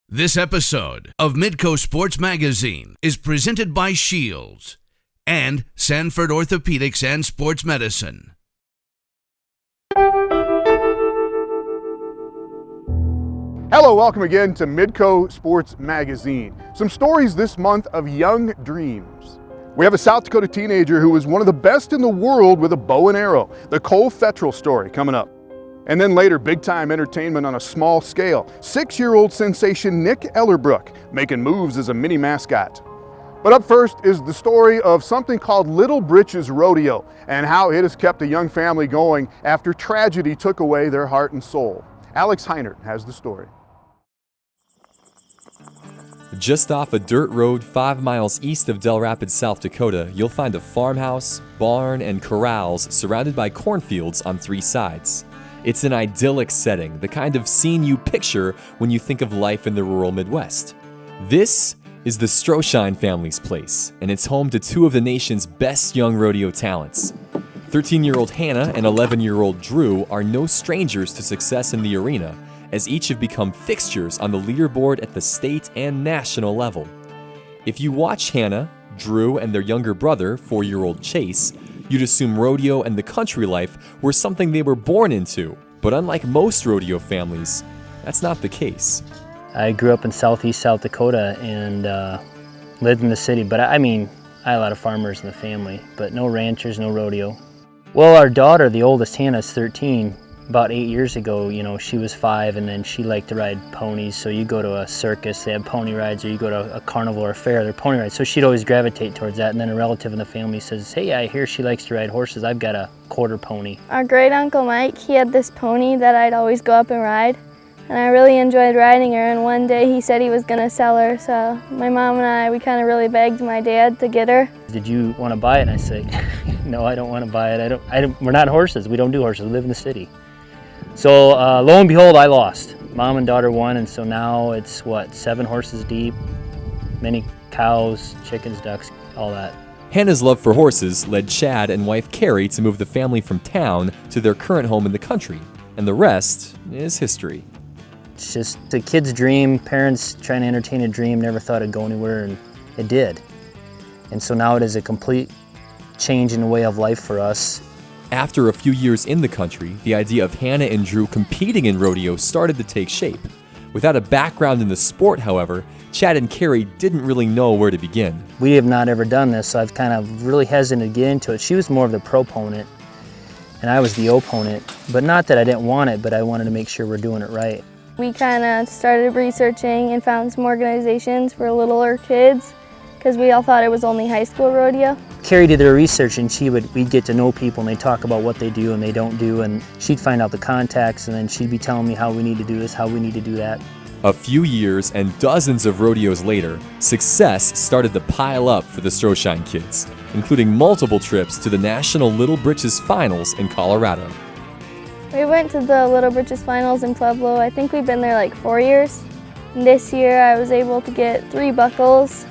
This episode of Midco Sports Magazine is presented by Shields and Sanford Orthopedics and Sports Medicine. Hello, welcome again to Midco Sports Magazine. Some stories this month of young dreams. We have a South Dakota teenager who was one of the best in the world with a bow and arrow. The Feterl story coming up. And then later, big-time entertainment on a small scale. 6-year-old sensation Nick Eller making moves as a mini mascot. But up first is the story of something called Little Britches Rodeo and how it has kept a young family going after tragedy took away their heart and soul. Alex Heinert has the story. Just off a dirt road 5 miles east of Dell Rapids, South Dakota, you'll find a farmhouse, barn, and corrals surrounded by cornfields on 3 sides. It's an idyllic setting, the kind of scene you picture when you think of life in the rural Midwest. This is the Stroschein family's place, and it's home to 2 of the nation's best young rodeo talents. 13-year-old Hannah and 11-year-old Drew are no strangers to success in the arena, as each have become fixtures on the leaderboard at the state and national level. If you watch Hannah, Drew, and their younger brother, 4-year-old Chase, you'd assume rodeo and the country life were something they were born into. But unlike most rodeo families, that's not the case. I grew up in southeast South Dakota and lived in the city, but I had a lot of farmers in the family, but no ranchers, no rodeo. Well, our daughter, the oldest, Hannah, is 13. About 8 years ago, she was 5, and then she liked to ride ponies. So you go to a circus, they have pony rides, or you go to a carnival or a fair, they're pony rides. So she'd always gravitate towards that. And then a relative in the family says, "Hey, I hear she likes to ride horses. I've got a quarter pony." Our great uncle Mike, he had this pony that I'd always go up and ride. And I really enjoyed riding her, and one day he said he was gonna sell her. So my mom and I, we kind of really begged my dad to get her. "Did you want to buy it?" And I said, "No, I don't want to buy it. We're not horses. We don't do horses. We live in the city." So lo and behold, I lost. Mom and daughter won, and so now it's 7 horses deep, many cows, chickens, ducks, all that. Hannah's love for horses led Chad and wife Carrie to move the family from town to their current home in the country, and the rest is history. It's just a kid's dream, parents trying to entertain a dream, never thought it'd go anywhere, and it did. And so now it is a complete change in the way of life for us. After a few years in the country, the idea of Hannah and Drew competing in rodeo started to take shape. Without a background in the sport, however, Chad and Carrie didn't really know where to begin. We have not ever done this, so I've kind of really hesitant to get into it. She was more of the proponent, and I was the opponent. But not that I didn't want it, but I wanted to make sure we're doing it right. We kind of started researching and found some organizations for littler kids because we all thought it was only high school rodeo. Carrie did her research, and we'd get to know people, and they talk about what they do and they don't do, and she'd find out the contacts, and then she'd be telling me how we need to do this, how we need to do that. A few years and dozens of rodeos later, success started to pile up for the Stroschein kids, including multiple trips to the National Little Britches Finals in Colorado. We went to the Little Britches Finals in Pueblo. I think we've been there like 4 years. And this year I was able to get 3 buckles.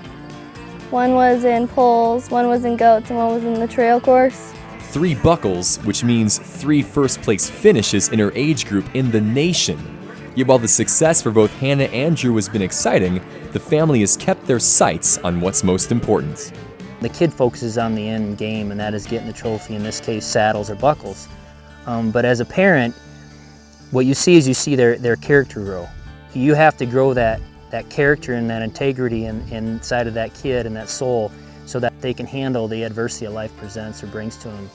One was in poles, one was in goats, and one was in the trail course. 3 buckles, which means 3 first-place finishes in her age group in the nation. Yet while the success for both Hannah and Drew has been exciting, the family has kept their sights on what's most important. The kid focuses on the end game, and that is getting the trophy, in this case saddles or buckles. But as a parent, what you see is their character grow. You have to grow that character and that integrity inside of that kid and that soul so that they can handle the adversity that life presents or brings to them.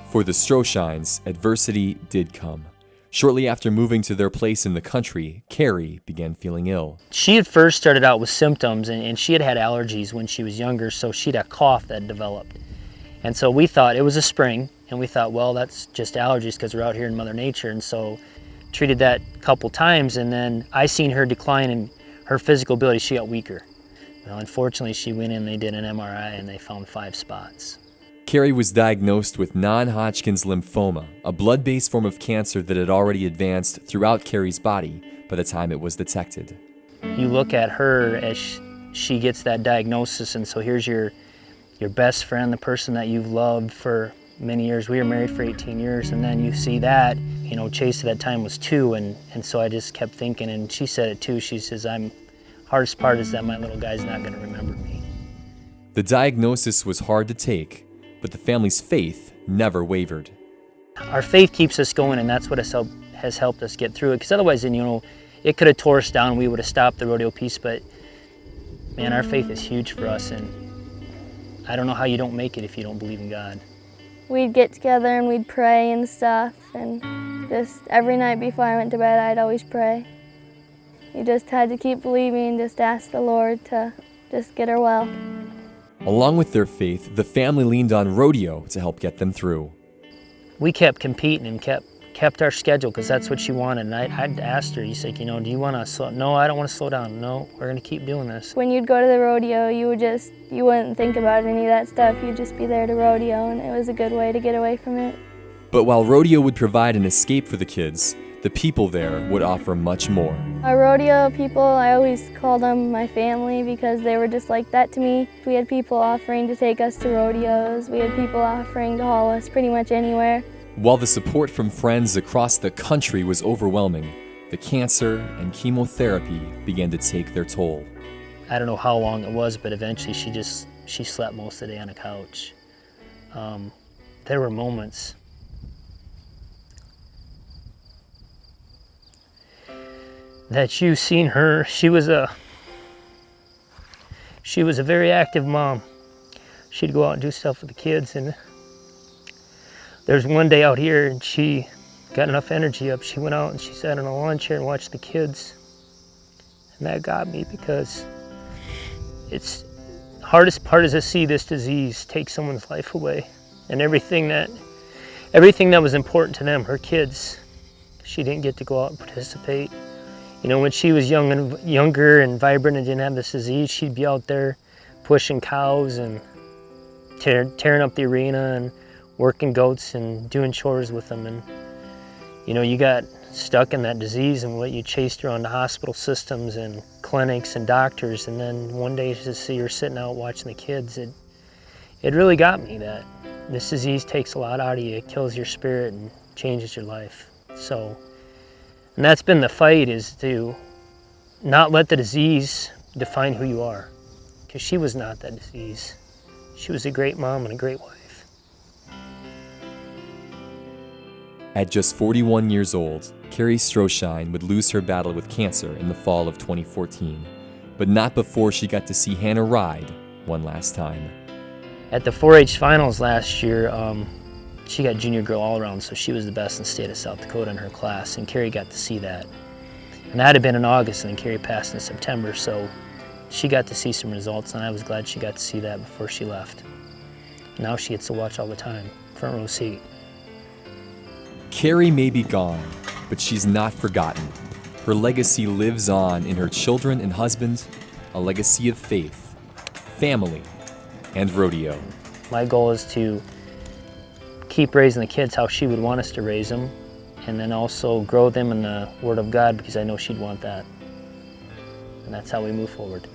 For the Stroscheins, adversity did come. Shortly after moving to their place in the country, Carrie began feeling ill. She had first started out with symptoms, and she had allergies when she was younger, so she had a cough that developed. And so we thought it was a spring, and we thought, well, that's just allergies because we're out here in Mother Nature, and so treated that a couple times, and then I seen her decline in her physical ability. She got weaker. Well, unfortunately, she went in, they did an MRI, and they found 5 spots. Carrie was diagnosed with non-Hodgkin's lymphoma, a blood-based form of cancer that had already advanced throughout Carrie's body by the time it was detected. You look at her as she gets that diagnosis, and so here's your best friend, the person that you've loved for many years. We were married for 18 years, and then you see that, Chase at that time was 2, and so I just kept thinking, and she said it too, she says, I'm Hardest part is that my little guy's not going to remember me. The diagnosis was hard to take, but the family's faith never wavered. Our faith keeps us going, and that's what has helped us get through it. Because otherwise, then, it could have tore us down. We would have stopped the rodeo piece. But man, our faith is huge for us, and I don't know how you don't make it if you don't believe in God. We'd get together and we'd pray and stuff, and just every night before I went to bed, I'd always pray. You just had to keep believing, just ask the Lord to just get her well. Along with their faith, the family leaned on rodeo to help get them through. We kept competing and kept our schedule because that's what she wanted. And I'd asked her, he's like, do you want to slow? No, I don't want to slow down. No, we're going to keep doing this. When you'd go to the rodeo, you wouldn't think about any of that stuff. You'd just be there to rodeo, and it was a good way to get away from it. But while rodeo would provide an escape for the kids, the people there would offer much more. Our rodeo people, I always called them my family because they were just like that to me. We had people offering to take us to rodeos. We had people offering to haul us pretty much anywhere. While the support from friends across the country was overwhelming, the cancer and chemotherapy began to take their toll. I don't know how long it was, but eventually she slept most of the day on a couch. There were moments that you've seen her. She was a very active mom. She'd go out and do stuff with the kids, and there's one day out here and she got enough energy up. She went out and she sat in a lawn chair and watched the kids. And that got me because it's the hardest part is to see this disease take someone's life away. And everything that was important to them, her kids, she didn't get to go out and participate. When she was younger and vibrant and didn't have this disease, she'd be out there pushing cows and tearing up the arena and working goats and doing chores with them. And you got stuck in that disease, and what you chased around the hospital systems and clinics and doctors, and then one day to see her sitting out watching the kids, it really got me that this disease takes a lot out of you. It kills your spirit and changes your life. And that's been the fight, is to not let the disease define who you are, because she was not that disease. She was a great mom and a great wife. At just 41 years old, Carrie Stroschein would lose her battle with cancer in the fall of 2014, but not before she got to see Hannah ride one last time. At the 4-H finals last year, she got junior girl all around, so she was the best in the state of South Dakota in her class, and Carrie got to see that. And that had been in August, and then Carrie passed in September, so she got to see some results, and I was glad she got to see that before she left. Now she gets to watch all the time, front row seat. Carrie may be gone, but she's not forgotten. Her legacy lives on in her children and husband, a legacy of faith, family, and rodeo. My goal is to keep raising the kids how she would want us to raise them, and then also grow them in the Word of God, because I know she'd want that. And that's how we move forward.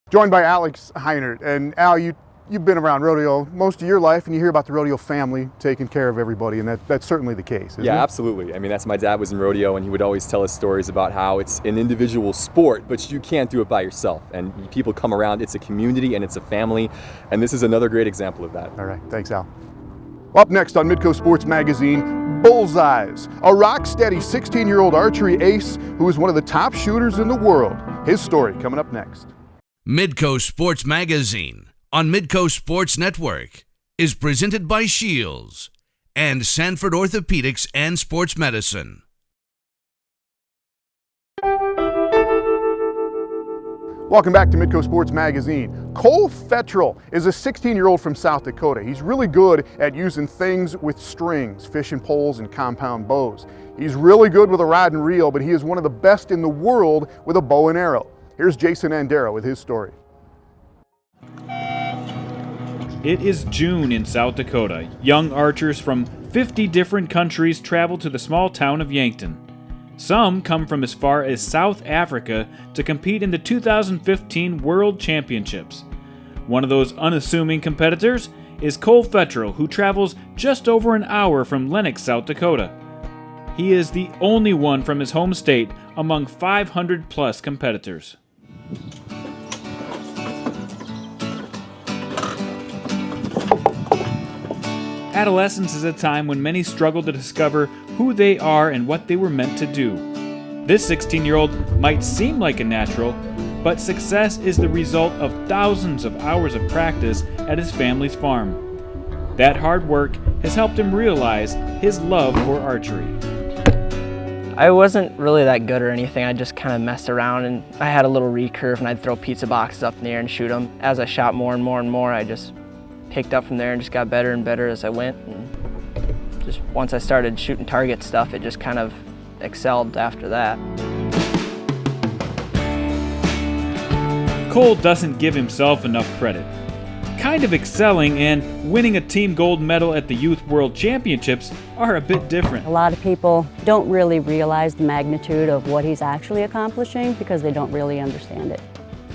Joined by Alex Heinert. And Al, you've been around rodeo most of your life, and you hear about the rodeo family taking care of everybody, and that's certainly the case, isn't it? Yeah, absolutely. I mean, my dad was in rodeo, and he would always tell us stories about how it's an individual sport, but you can't do it by yourself. And people come around, it's a community and it's a family, and this is another great example of that. All right, thanks, Al. Up next on Midco Sports Magazine, Bullseyes, a rock-steady 16-year-old archery ace who is one of the top shooters in the world. His story coming up next. Midco Sports Magazine on Midco Sports Network is presented by Shields and Sanford Orthopedics and Sports Medicine. Welcome back to Midco Sports Magazine. Cole Feterl is a 16-year-old from South Dakota. He's really good at using things with strings, fishing poles, and compound bows. He's really good with a rod and reel, but he is one of the best in the world with a bow and arrow. Here's Jason Andera with his story. It is June in South Dakota. Young archers from 50 different countries travel to the small town of Yankton. Some come from as far as South Africa to compete in the 2015 World Championships. One of those unassuming competitors is Cole Feterl, who travels just over an hour from Lennox, South Dakota. He is the only one from his home state among 500 plus competitors. Adolescence is a time when many struggle to discover who they are and what they were meant to do. This 16-year-old might seem like a natural, but success is the result of thousands of hours of practice at his family's farm. That hard work has helped him realize his love for archery. I wasn't really that good or anything. I just kind of messed around, and I had a little recurve, and I'd throw pizza boxes up in the air and shoot them. As I shot more and more and more, I just picked up from there and just got better and better as I went. And just once I started shooting target stuff, it just kind of excelled after that. Cole doesn't give himself enough credit. Kind of excelling and winning a team gold medal at the Youth World Championships are a bit different. A lot of people don't really realize the magnitude of what he's actually accomplishing because they don't really understand it.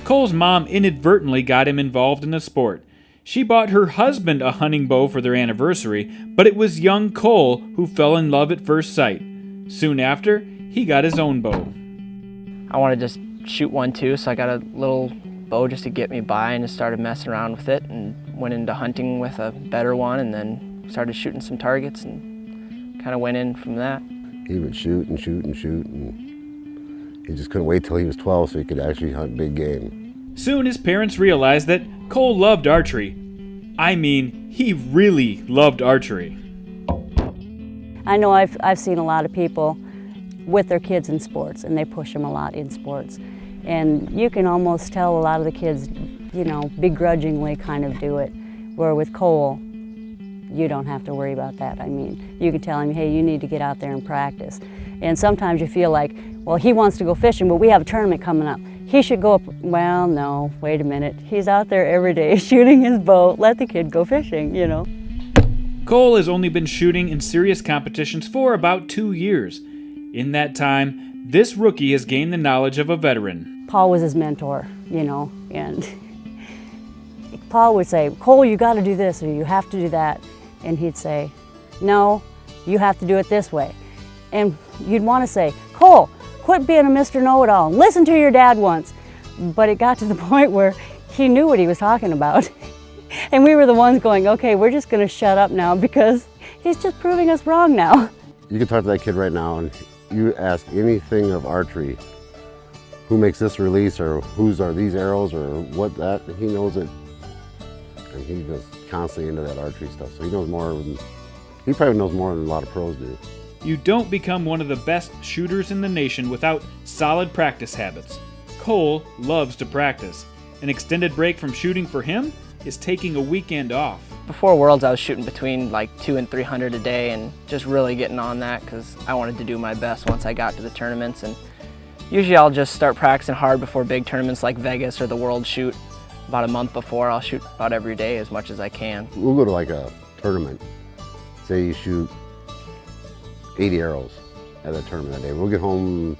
Cole's mom inadvertently got him involved in the sport. She bought her husband a hunting bow for their anniversary, but it was young Cole who fell in love at first sight. Soon after, he got his own bow. I wanted to just shoot one too, so I got a little bow just to get me by and just started messing around with it and went into hunting with a better one and then started shooting some targets and kind of went in from that. He would shoot and shoot and shoot, and he just couldn't wait till he was 12 so he could actually hunt big game. Soon his parents realized that Cole loved archery. I mean, he really loved archery. I know I've seen a lot of people with their kids in sports, and they push them a lot in sports. And you can almost tell a lot of the kids, you know, begrudgingly kind of do it. Where with Cole, you don't have to worry about that. I mean, you can tell him, hey, you need to get out there and practice. And sometimes you feel like, well, he wants to go fishing, but we have a tournament coming up. He should go up. Well, no, wait a minute. He's out there every day shooting his bow. Let the kid go fishing, you know. Cole has only been shooting in serious competitions for about 2 years. In that time, this rookie has gained the knowledge of a veteran. Paul was his mentor, you know, and Paul would say, Cole, you got to do this or you have to do that. And he'd say, no, you have to do it this way. And you'd want to say, Cole, quit being a Mr. Know-It-All. Listen to your dad once. But it got to the point where he knew what he was talking about. And we were the ones going, okay, we're just going to shut up now because he's just proving us wrong now. You can talk to that kid right now and you ask anything of archery, who makes this release or whose are these arrows or what that, he knows it. And he's just constantly into that archery stuff. So he knows more, he probably knows more than a lot of pros do. You don't become one of the best shooters in the nation without solid practice habits. Cole loves to practice. An extended break from shooting for him is taking a weekend off. Before Worlds, I was shooting between like 200 and 300 a day and just really getting on that because I wanted to do my best once I got to the tournaments. And usually I'll just start practicing hard before big tournaments like Vegas or the World shoot. About a month before, I'll shoot about every day as much as I can. We'll go to like a tournament. Say you shoot 80 arrows at that tournament that day. We'll get home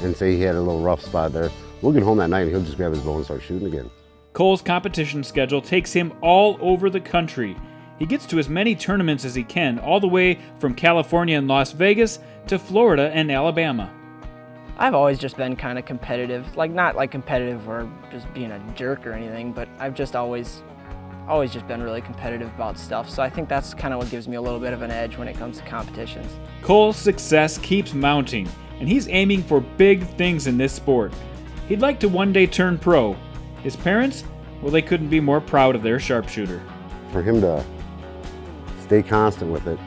and say he had a little rough spot there. We'll get home that night and he'll just grab his bow and start shooting again. Cole's competition schedule takes him all over the country. He gets to as many tournaments as he can, all the way from California and Las Vegas to Florida and Alabama. I've always just been kind of competitive, like not like competitive or just being a jerk or anything, but I've just always just been really competitive about stuff. So I think that's kind of what gives me a little bit of an edge when it comes to competitions. Cole's success keeps mounting, and he's aiming for big things in this sport. He'd like to one day turn pro. His parents, well, they couldn't be more proud of their sharpshooter. For him to stay constant with it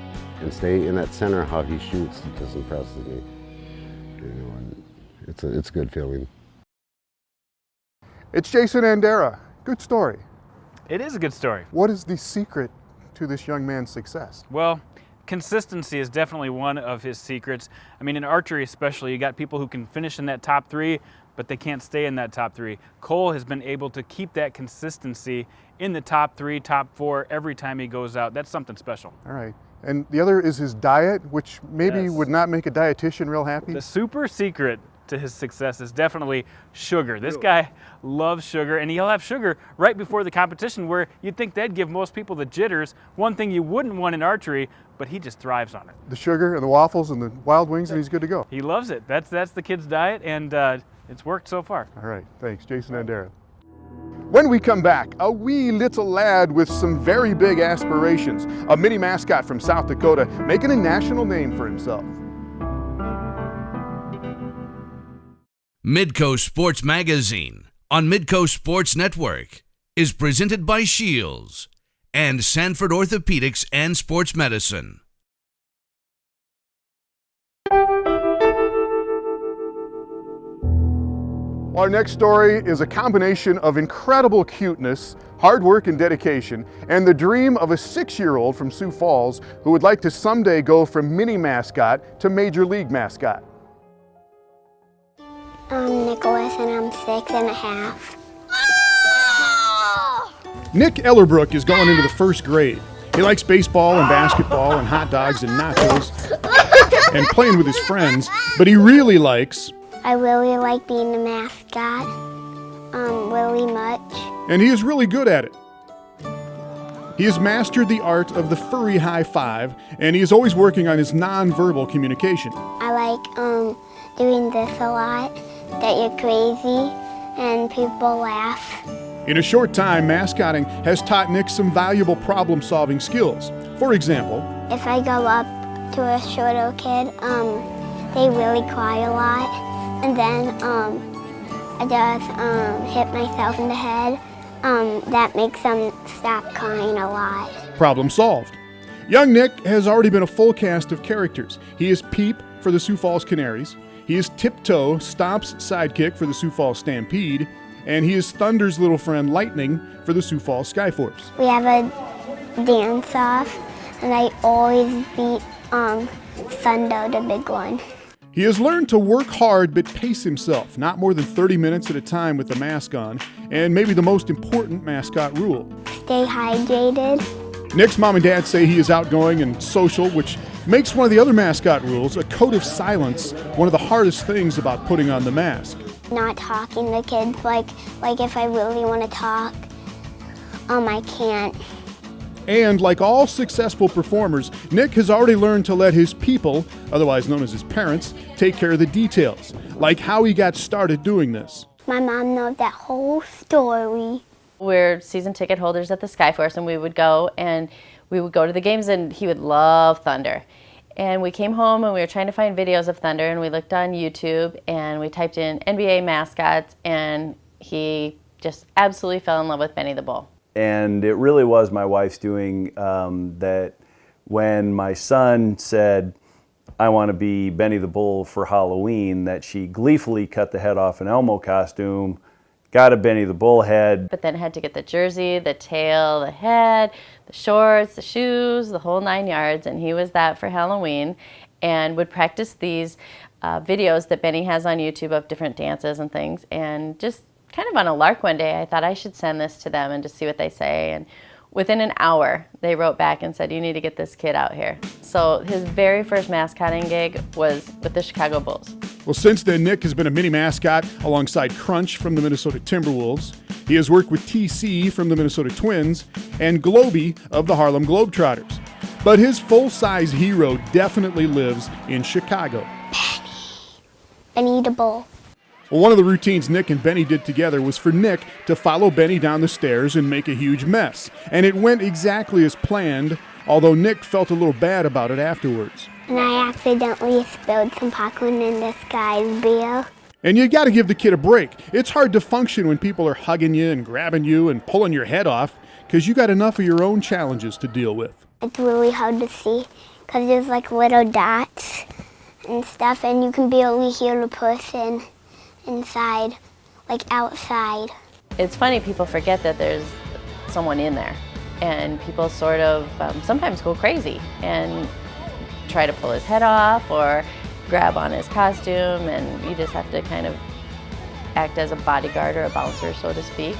and stay in that center how he shoots, it just impresses me. You know, and it's a good feeling. It's Jason Andera. Good story. It is a good story. What is the secret to this young man's success? Well, consistency is definitely one of his secrets. I mean, in archery especially, you got people who can finish in that top 3, but they can't stay in that top 3. Cole has been able to keep that consistency in the top 3, top 4 every time he goes out. That's something special. All right. And the other is his diet, which maybe Yes. would not make a dietitian real happy. The super secret to his success is definitely sugar. This guy loves sugar, and he'll have sugar right before the competition where you'd think that'd give most people the jitters. One thing you wouldn't want in archery, but he just thrives on it. The sugar and the waffles and the wild wings, and he's good to go. He loves it. That's the kid's diet, and it's worked so far. All right, thanks, Jason and Darren. When we come back, a wee little lad with some very big aspirations, a mini mascot from South Dakota making a national name for himself. Midco Sports Magazine on Midco Sports Network is presented by Shields and Sanford Orthopedics and Sports Medicine. Our next story is a combination of incredible cuteness, hard work and dedication, and the dream of a 6-year-old from Sioux Falls who would like to someday go from mini mascot to major league mascot. I'm Nicholas and I'm 6.5. Nick Ellerbrook is going into the 1st grade. He likes baseball and basketball and hot dogs and nachos and playing with his friends, but he really likes... I really like being a mascot, really much. And he is really good at it. He has mastered the art of the furry high five, and he is always working on his nonverbal communication. I like doing this a lot, that you're crazy, and people laugh. In a short time, mascotting has taught Nick some valuable problem-solving skills. For example, if I go up to a shorter kid, they really cry a lot. And then I just hit myself in the head. That makes them stop crying a lot. Problem solved. Young Nick has already been a full cast of characters. He is Peep for the Sioux Falls Canaries. He is Tiptoe, Stomp's sidekick for the Sioux Falls Stampede. And he is Thunder's little friend Lightning for the Sioux Falls Skyforce. We have a dance-off, and I always beat Thunder, the big one. He has learned to work hard but pace himself, not more than 30 minutes at a time with the mask on, and maybe the most important mascot rule. Stay hydrated. Nick's mom and dad say he is outgoing and social, which makes one of the other mascot rules, a code of silence, one of the hardest things about putting on the mask. Not talking to kids, like if I really want to talk, I can't. And like all successful performers, Nick has already learned to let his people, otherwise known as his parents, take care of the details, like how he got started doing this. My mom knows that whole story. We're season ticket holders at the Skyforce, and we would go to the games, and he would love Thunder. And we came home and we were trying to find videos of Thunder, and we looked on YouTube and we typed in NBA mascots, and he just absolutely fell in love with Benny the Bull. And it really was my wife's doing that when my son said, I want to be Benny the Bull for Halloween, that she gleefully cut the head off an Elmo costume, got a Benny the Bull head. But then had to get the jersey, the tail, the head, the shorts, the shoes, the whole 9 yards, and he was that for Halloween, and would practice these videos that Benny has on YouTube of different dances and things, and just kind of on a lark one day, I thought I should send this to them and just see what they say. And within an hour, they wrote back and said, you need to get this kid out here. So his very first mascotting gig was with the Chicago Bulls. Well, since then, Nick has been a mini mascot alongside Crunch from the Minnesota Timberwolves. He has worked with TC from the Minnesota Twins and Globey of the Harlem Globetrotters. But his full-size hero definitely lives in Chicago. Benny the Bull. Well, one of the routines Nick and Benny did together was for Nick to follow Benny down the stairs and make a huge mess. And it went exactly as planned, although Nick felt a little bad about it afterwards. And I accidentally spilled some popcorn in this guy's beer. And you gotta give the kid a break. It's hard to function when people are hugging you and grabbing you and pulling your head off, because you got enough of your own challenges to deal with. It's really hard to see, because there's like little dots and stuff, and you can barely hear the person inside, like outside. It's funny, people forget that there's someone in there, and people sort of sometimes go crazy and try to pull his head off or grab on his costume, and you just have to kind of act as a bodyguard or a bouncer, so to speak.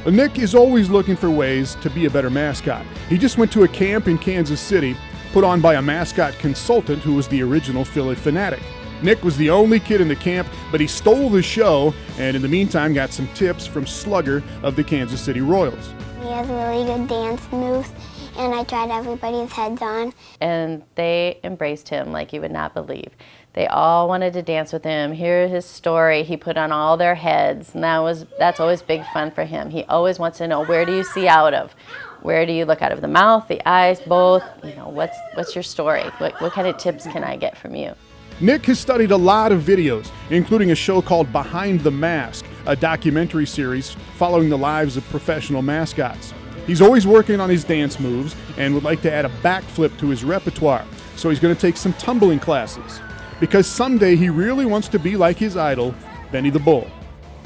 Nick is always looking for ways to be a better mascot. He just went to a camp in Kansas City put on by a mascot consultant who was the original Philly fanatic. Nick was the only kid in the camp, but he stole the show and in the meantime got some tips from Slugger of the Kansas City Royals. He has really good dance moves, and I tried everybody's heads on. And they embraced him like you would not believe. They all wanted to dance with him, hear his story. He put on all their heads, and that's always big fun for him. He always wants to know, where do you see out of? Where do you look out of? The mouth, the eyes, both? You know, what's your story? What kind of tips can I get from you? Nick has studied a lot of videos, including a show called Behind the Mask, a documentary series following the lives of professional mascots. He's always working on his dance moves and would like to add a backflip to his repertoire, so he's going to take some tumbling classes. Because someday he really wants to be like his idol, Benny the Bull.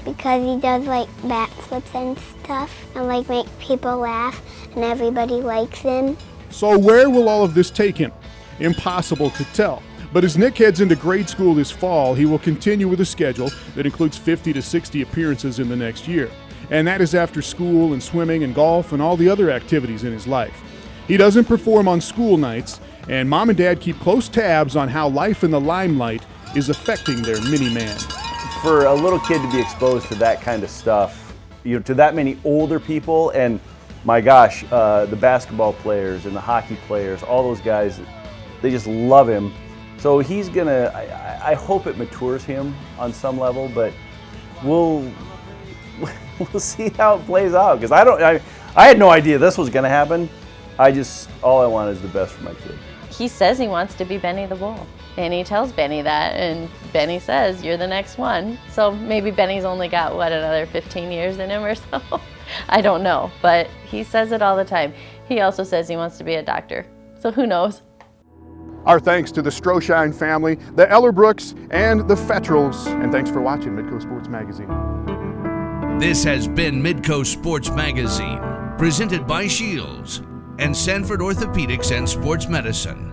Because he does like backflips and stuff and like make people laugh and everybody likes him. So where will all of this take him? Impossible to tell. But as Nick heads into grade school this fall, he will continue with a schedule that includes 50 to 60 appearances in the next year. And that is after school and swimming and golf and all the other activities in his life. He doesn't perform on school nights, and Mom and Dad keep close tabs on how life in the limelight is affecting their mini-man. For a little kid to be exposed to that kind of stuff, you know, to that many older people, and my gosh, the basketball players and the hockey players, all those guys, they just love him. So he's gonna, I hope it matures him on some level, but we'll see how it plays out, because I had no idea this was gonna happen. All I want is the best for my kid. He says he wants to be Benny the Bull, and he tells Benny that, and Benny says, you're the next one. So maybe Benny's only got, another 15 years in him or so? I don't know, but he says it all the time. He also says he wants to be a doctor, so who knows? Our thanks to the Stroschein family, the Eller and the Feterls, and thanks for watching Midco Sports Magazine. This has been Midco Sports Magazine, presented by Shields and Sanford Orthopedics and Sports Medicine.